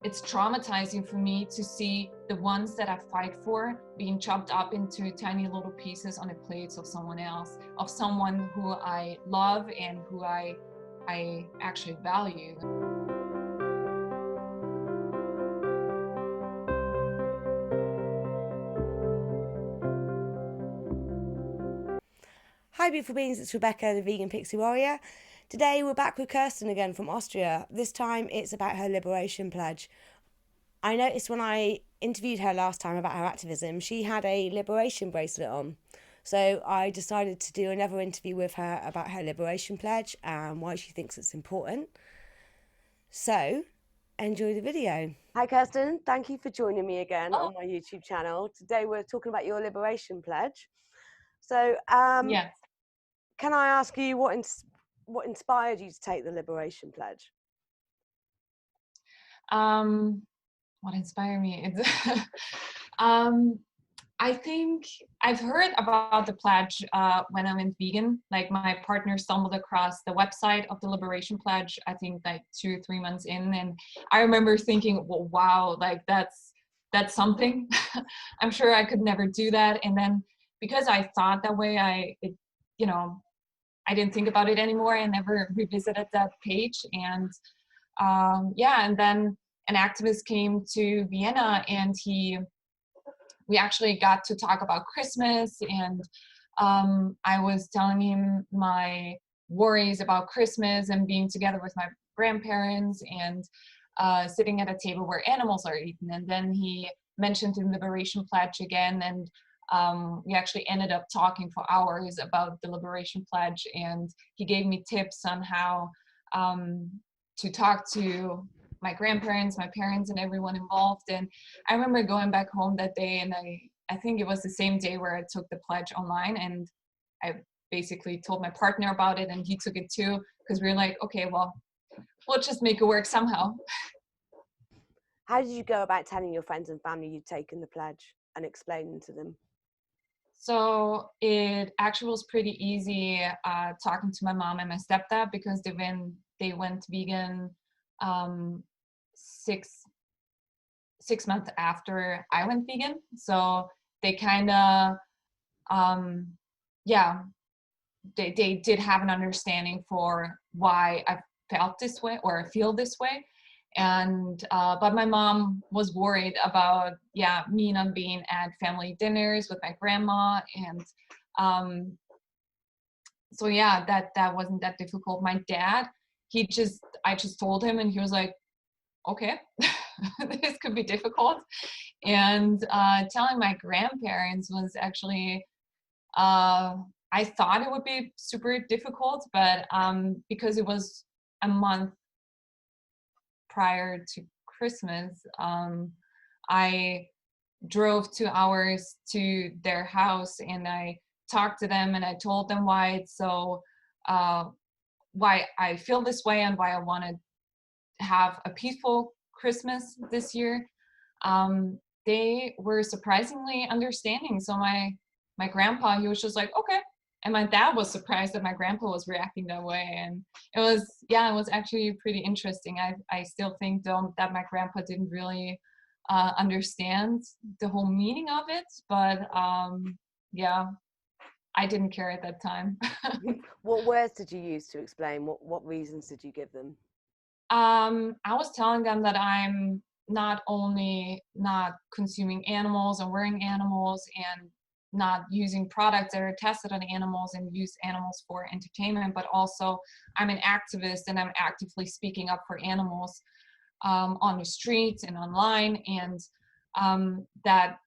it's traumatizing for me to see the ones that I fight for being chopped up into tiny little pieces on the plates of someone else, of someone who I love and who I actually value. Hi beautiful beings, it's Rebecca, the vegan Pixie warrior. Today we're back with Kerstin again from Austria. This time it's about her liberation pledge. I noticed when I interviewed her last time about her activism, she had a liberation bracelet on. So I decided to do another interview with her about her liberation pledge and why she thinks it's important. So enjoy the video. Hi Kerstin, thank you for joining me again on my YouTube channel. Today we're talking about your liberation pledge. So Yes. can I ask you what inspired you to take the liberation pledge? What inspired me? It's I think I've heard about the pledge when I went vegan. Like my partner stumbled across the website of the Liberation Pledge, I think like 2 or 3 months in. And I remember thinking, well, wow, like that's something. I'm sure I could never do that. And then because I thought that way, I didn't think about it anymore. I never revisited that page. And and then an activist came to Vienna and we actually got to talk about Christmas, and I was telling him my worries about Christmas and being together with my grandparents and sitting at a table where animals are eaten. And then he mentioned the Liberation Pledge again, and we actually ended up talking for hours about the Liberation Pledge, and he gave me tips on how to talk to my grandparents, my parents, and everyone involved. And I remember going back home that day, and I think it was the same day where I took the pledge online, and I basically told my partner about it, and he took it too, because we were like, okay, well, we'll just make it work somehow. How did you go about telling your friends and family you'd taken the pledge and explaining to them? So it actually was pretty easy talking to my mom and my stepdad, because they went vegan um, six months after I went vegan. So they kind of, yeah, they did have an understanding for why I felt this way or I feel this way. And but my mom was worried about me not being at family dinners with my grandma, and um, so that wasn't that difficult. My dad, I just told him, and he was like, okay, this could be difficult. And telling my grandparents was actually, I thought it would be super difficult, but because it was a month prior to Christmas, I drove 2 hours to their house, and I talked to them, and I told them why I feel this way and why I want to have a peaceful Christmas this year. They were surprisingly understanding. So my grandpa, he was just like, okay. And my dad was surprised that my grandpa was reacting that way. And it was actually pretty interesting. I still think though that my grandpa didn't really understand the whole meaning of it, but I didn't care at that time. What words did you use to explain? What reasons did you give them? I was telling them that I'm not only not consuming animals and wearing animals and not using products that are tested on animals and use animals for entertainment, but also I'm an activist and I'm actively speaking up for animals on the streets and online. And that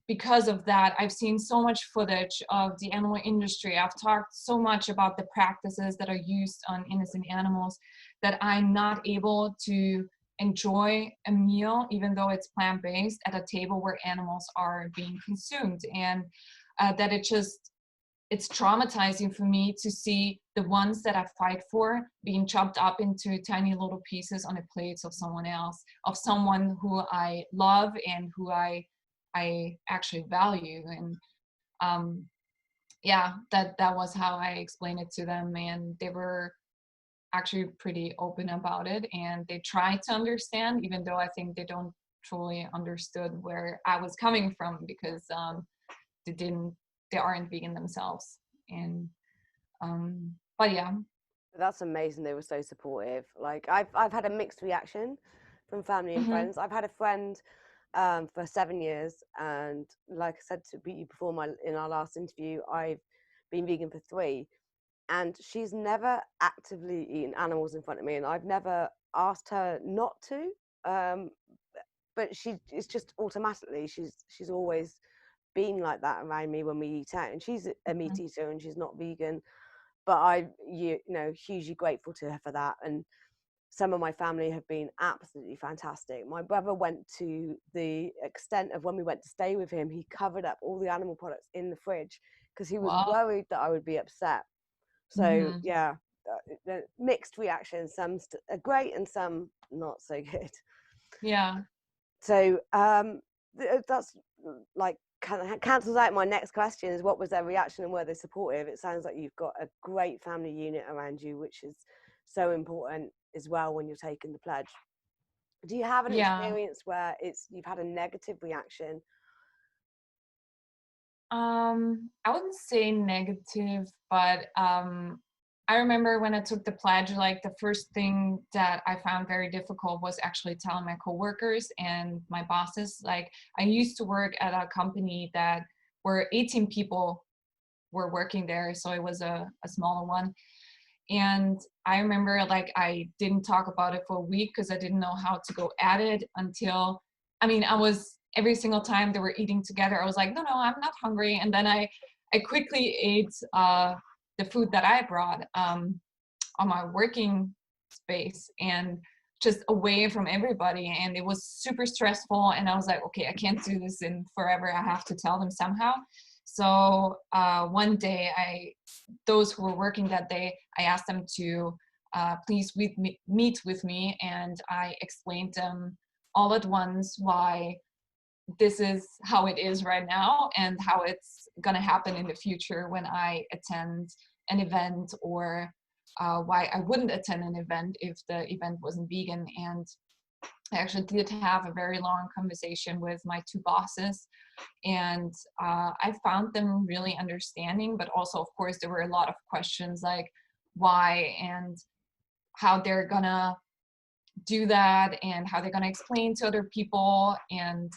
because of that, I've seen so much footage of the animal industry. I've talked so much about the practices that are used on innocent animals that I'm not able to enjoy a meal, even though it's plant-based, at a table where animals are being consumed. And that it's traumatizing for me to see the ones that I fight for being chopped up into tiny little pieces on the plates of someone else, of someone who I love and who I actually value. And that was how I explained it to them, and they were actually pretty open about it, and they try to understand, even though I think they don't truly understood where I was coming from, because they didn't they aren't vegan themselves. And but yeah. That's amazing. They were so supportive. Like I've had a mixed reaction from family and Hmm. friends. I've had a friend for 7 years, and like I said to you before, in our last interview, I've been vegan for 3, and she's never actively eaten animals in front of me, and I've never asked her not to. Um, but it's just automatically she's always been like that around me when we eat out, and she's a meat eater and she's not vegan, but you know, hugely grateful to her for that. And some of my family have been absolutely fantastic. My brother went to the extent of, when we went to stay with him, he covered up all the animal products in the fridge because he was Wow. worried that I would be upset. So Hmm. yeah, the mixed reactions, some are great and some not so good. Yeah. So that's like kind of cancels out my next question, is what was their reaction and were they supportive? It sounds like you've got a great family unit around you, which is so important as well when you're taking the pledge. Do you have an Yeah. experience where you've had a negative reaction? I wouldn't say negative, but I remember when I took the pledge, like the first thing that I found very difficult was actually telling my coworkers and my bosses. Like, I used to work at a company that were 18 people were working there, so it was a smaller one. And I remember, like, I didn't talk about it for a week because I didn't know how to go at it until, I mean, I was, every single time they were eating together, I was like, no, no, I'm not hungry. And then I quickly ate the food that I brought on my working space, and just away from everybody. And it was super stressful. And I was like, okay, I can't do this in forever. I have to tell them somehow. So one day, those who were working that day, I asked them to please meet with me, and I explained them all at once why this is how it is right now and how it's going to happen in the future when I attend an event, or why I wouldn't attend an event if the event wasn't vegan. And I actually did have a very long conversation with my two bosses, and I found them really understanding, but also, of course, there were a lot of questions like why and how they're gonna do that and how they're gonna explain to other people and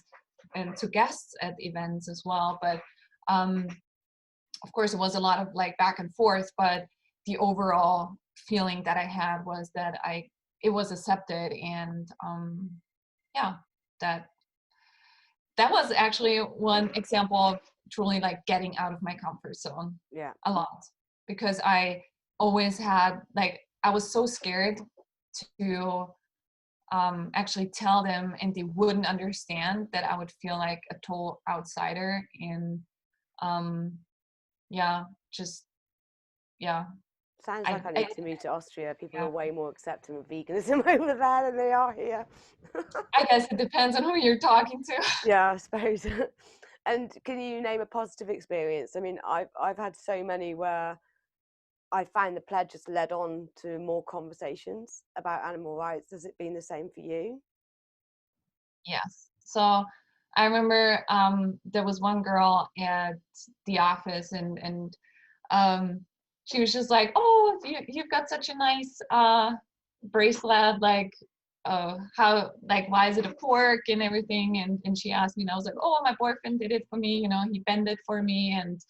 to guests at events as well. But um, of course, it was a lot of like back and forth, but the overall feeling that I had was that it was accepted. And yeah, that that was actually one example of truly like getting out of my comfort zone Yeah. a lot, because I always had, like, I was so scared to actually tell them, and they wouldn't understand, that I would feel like a total outsider. And um yeah, just yeah. Sounds I, like I I need to move to Austria. People yeah, are way more accepting of veganism over there than they are here. I guess it depends on who you're talking to. Yeah, I suppose. And can you name a positive experience? I mean, I've had so many where I find the pledge has led on to more conversations about animal rights. Has it been the same for you? Yes. So I remember there was one girl at the office, and um, she was just like, "Oh, you've got such a nice bracelet. Like, how, like, why is it a pork and everything?" And she asked me, and I was like, "Oh, my boyfriend did it for me. You know, he bent it for me." And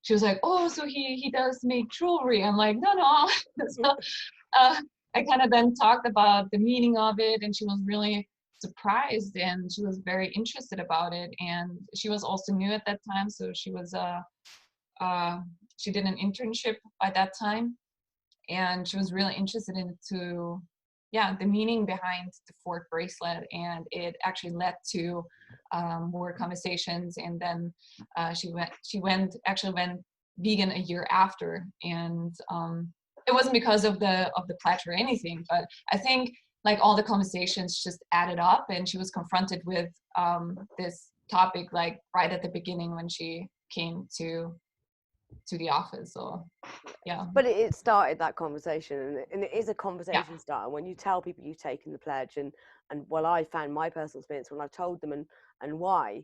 she was like, "Oh, so he does make jewelry." I'm like, "No, no." So uh, I kind of then talked about the meaning of it, and she was really surprised, and she was very interested about it. And she was also new at that time, so uh, she did an internship by that time, and she was really interested into, yeah, the meaning behind the fork bracelet. And it actually led to more conversations. And then she went vegan a year after. And it wasn't because of the pledge or anything, but I think like all the conversations just added up, and she was confronted with this topic like right at the beginning when she came to to the office. So yeah. But it started that conversation, and it is a Yeah. conversation starter when you tell people you've taken the pledge, and well, I found my personal experience when I've told them and why,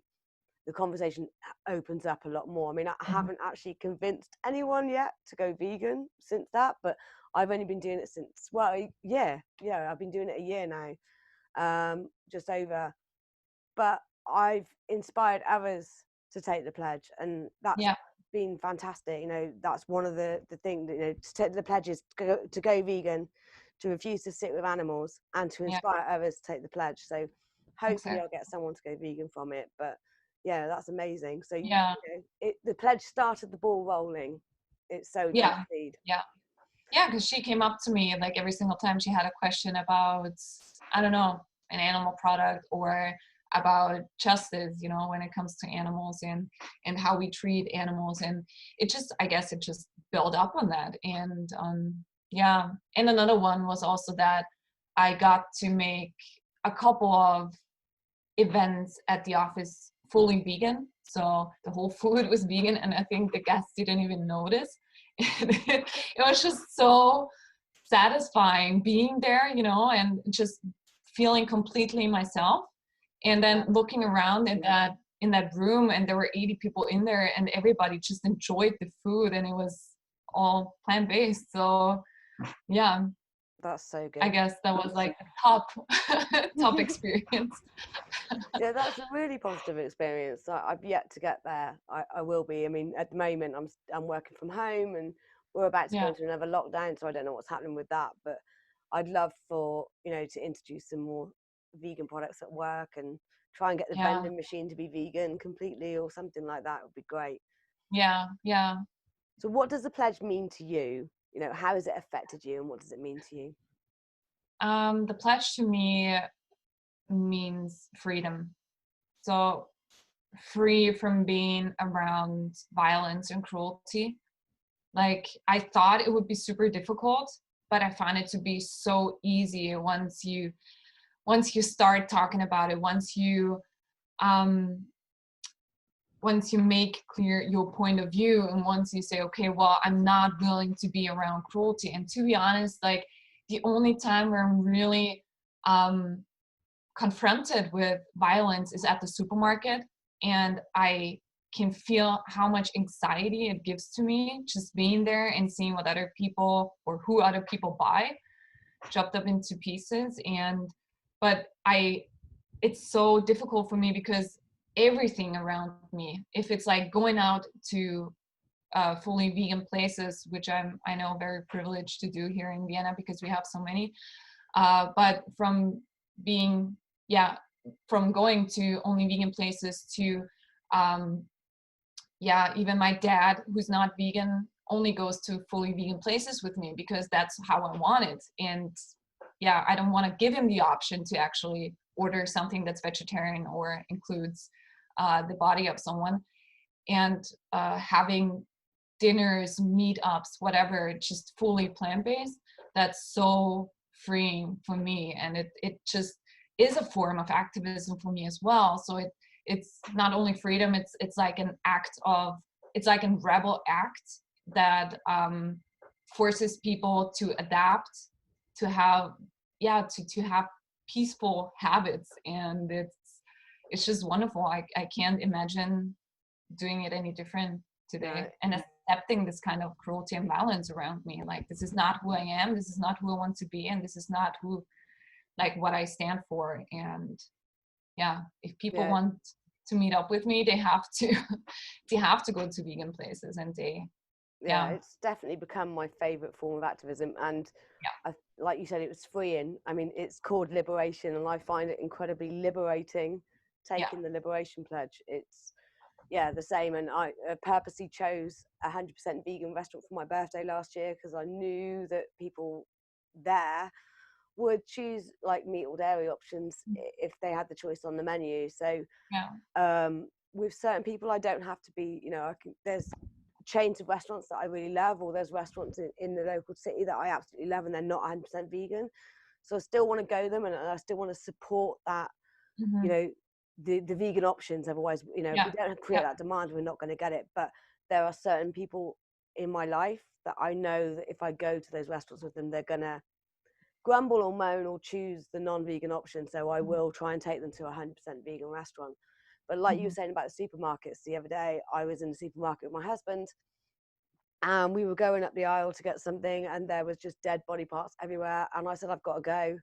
the conversation opens up a lot more. I mean, I Mhm. haven't actually convinced anyone yet to go vegan since that, but I've only been doing it since, well, yeah, I've been doing it a year now, just over. But I've inspired others to take the pledge, and that's Yeah. been fantastic. You know, that's one of the things, you know, to take the pledges to go vegan, to refuse to sit with animals, and to Yeah. inspire others to take the pledge. So hopefully I'll Exactly. get someone to go vegan from it. But yeah, that's amazing. So Yeah. you know, the pledge started the ball rolling. It sowed that Yeah. seed. Yeah. Yeah, because she came up to me like every single time she had a question about, I don't know, an animal product or about justice, you know, when it comes to animals and how we treat animals. And it just, I guess it just built up on that. And yeah. And another one was also that I got to make a couple of events at the office fully vegan. So the whole food was vegan, and I think the guests didn't even notice. It was just so satisfying being there, you know, and just feeling completely myself. And Yeah, then looking around at that in that room, and there were 80 people in there, and everybody just enjoyed the food, and it was all plant-based. So yeah, that's so I good. guess that was like the top top experience. Yeah, that's a really positive experience. I've yet to get there. I will be. I mean, at the moment, I'm working from home, and we're about to go Yeah, into another lockdown, so I don't know what's happening with that. But I'd love for, you know, to introduce some more vegan products at work, and try and get the yeah, vending machine to be vegan completely or something like that. Would be great. yeah, yeah. So, what does the pledge mean to you? You know, how has it affected you, and what does it mean to you? The pledge to me means freedom. So free from being around violence and cruelty. Like I thought it would be super difficult, but I found it to be so easy once you start talking about it, um once you make clear your point of view, and once you say, okay, well, I'm not willing to be around cruelty. And to be honest, like the only time where I'm really um confronted with violence is at the supermarket, and I can feel how much anxiety it gives to me just being there and seeing what other people or who other people buy chopped up into pieces. And but I it's so difficult for me because everything around me, if it's like going out to fully vegan places, which I know very privileged to do here in Vienna because we have so many, but from being, yeah, from going to only vegan places to, um, yeah, even my dad, who's not vegan, only goes to fully vegan places with me because that's how I want it. And yeah, I don't want to give him the option to actually order something that's vegetarian or includes the body of someone. And having dinners, meetups, whatever, just fully plant-based, that's so freeing for me. And it just is a form of activism for me as well. So it's not only freedom, it's like an act of, it's like a rebel act that forces people to adapt, to have, yeah, to have peaceful habits. And it's just wonderful. I can't imagine doing it any different No, today, and accepting this kind of cruelty and violence around me. Like, this is not who I am, this is not who I want to be, and this is not who, like, what I stand for. And yeah, if people yeah, want to meet up with me, they have to they have to go to vegan places. And they, yeah, yeah, it's definitely become my favorite form of activism. And yeah, like you said, it was freeing. I mean, it's called liberation, and I find it incredibly liberating yeah, taking the liberation pledge. It's, yeah, the same. And I purposely chose 100% vegan restaurant for my birthday last year because I knew that people there would choose like meat or dairy options if they had the choice on the menu. So yeah, with certain people, I don't have to be, you know, there's chains of restaurants that I really love, or there's restaurants in the local city that I absolutely love and they're not 100% vegan. So I still want to go them, and I still want to support that, you hmm, know, the vegan options. Otherwise, you know, if we Yeah. don't create Yeah. that demand, we're not going to get it. But there are certain people in my life that I know that if I go to those restaurants with them, they're going to grumble or moan or choose the non-vegan option. So I will try and take them to a 100% vegan restaurant. But like you were Mhm. saying about the supermarkets, the other day I was in the supermarket with my husband, and we were going up the aisle to get something, and there was just dead body parts everywhere, and I said, I've got to go.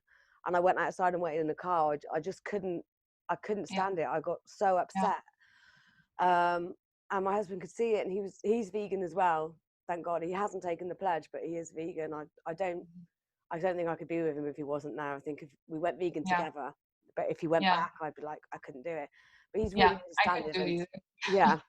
And I went outside and waited in the car. I just couldn't, I couldn't Yeah. stand it. I got so Yeah. upset. And my husband could see it, and he's vegan as well, thank God. He hasn't taken the pledge, but he is vegan. I don't think I could be with him if he wasn't now. I think if we went vegan Yeah. together, but if he went Yeah. back, I'd be like, I couldn't do it. But he's Yeah. really I couldn't understanding, do it and either. yeah,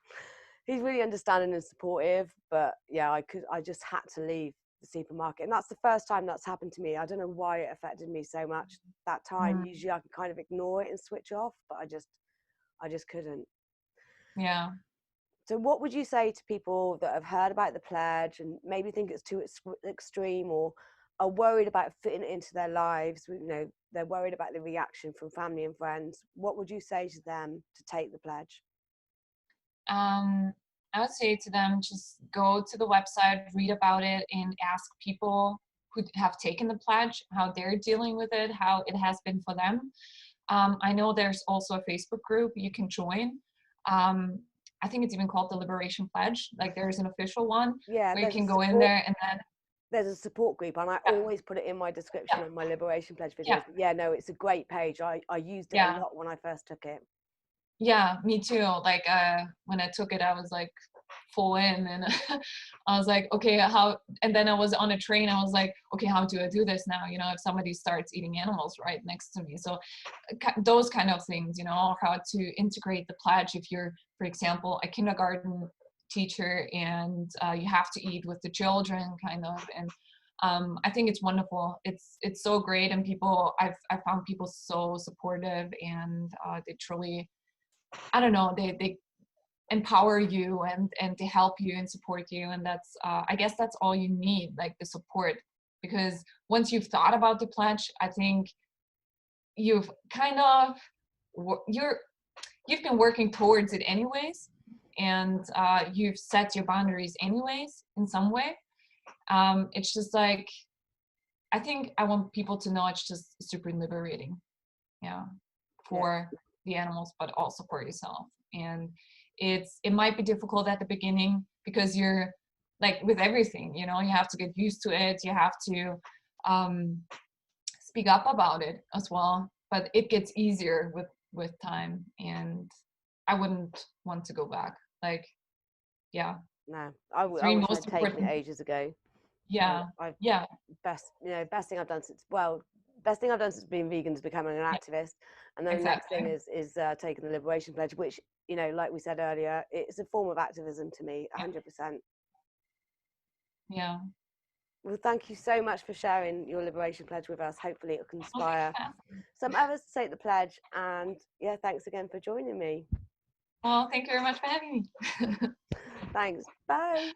he's really understanding and supportive. But yeah, I just had to leave the supermarket, and that's the first time that's happened to me. I don't know why it affected me so much that time. Mm. Usually I can kind of ignore it and switch off, but I just couldn't. Yeah. So what would you say to people that have heard about the pledge and maybe think it's too extreme, or are worried about fitting it into their lives? You know, they're worried about the reaction from family and friends. What would you say to them to take the pledge? Um, I would say to them, just go to the website, read about it, and ask people who have taken the pledge how they're dealing with it, how it has been for them. I know there's also a Facebook group you can join. Um, I think it's even called the Liberation Pledge. Like there's an official one Yeah, where you can go in there and then there's a support group, and I yeah, always put it in my description yeah, of my Liberation Pledge yeah, videos. But yeah, no, it's a great page. I used it a yeah. lot when I first took it. Yeah, me too. Like when I took it, I was like full in and I was like, okay, how, and then I was on a train, I was like, okay, how do I do this now? You know, if somebody starts eating animals right next to me. So those kind of things, you know, how to integrate the pledge if you're, for example, a kindergarten teacher and you have to eat with the children kind of. And I think it's wonderful. It's so great, and people, I've found people so supportive, and they truly, I don't know, they empower you and to help you and support you, and that's I guess that's all you need, like the support, because once you've thought about the pledge, I think you've kind of you've been working towards it anyways, and you've set your boundaries anyways in some way. It's just like, I think I want people to know it's just super liberating, yeah, Yeah, for the animals, but also for yourself. And it might be difficult at the beginning because you're like with everything, you know, you have to get used to it. You have to um, speak up about it as well. But it gets easier with time, and I wouldn't want to go back. Like, yeah, no, I three wish most I'd taken it important. ages ago. Yeah, I yeah, best thing I've done since, well, best thing I've done since being vegan is becoming an yeah, activist, and then the next thing exactly. is taking the Liberation Pledge, which, you know, like we said earlier, it's a form of activism to me, Yeah, 100%. yeah. Well, thank you so much for sharing your Liberation Pledge with us. Hopefully it can Well, thanks inspire for asking. some others to take the pledge, and yeah, thanks again for joining me. Well, thank you very much for having me. Thanks, bye.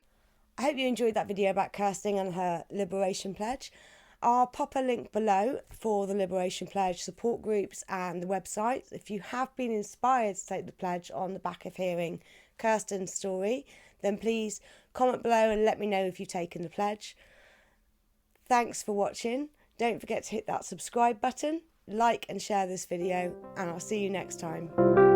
I hope you enjoyed that video about Kerstin and her Liberation Pledge. I'll pop a link below for the Liberation Pledge support groups and the website. If you have been inspired to take the pledge on the back of hearing Kerstin's story, then please comment below and let me know if you've taken the pledge. Thanks for watching. Don't forget to hit that subscribe button, like and share this video, and I'll see you next time.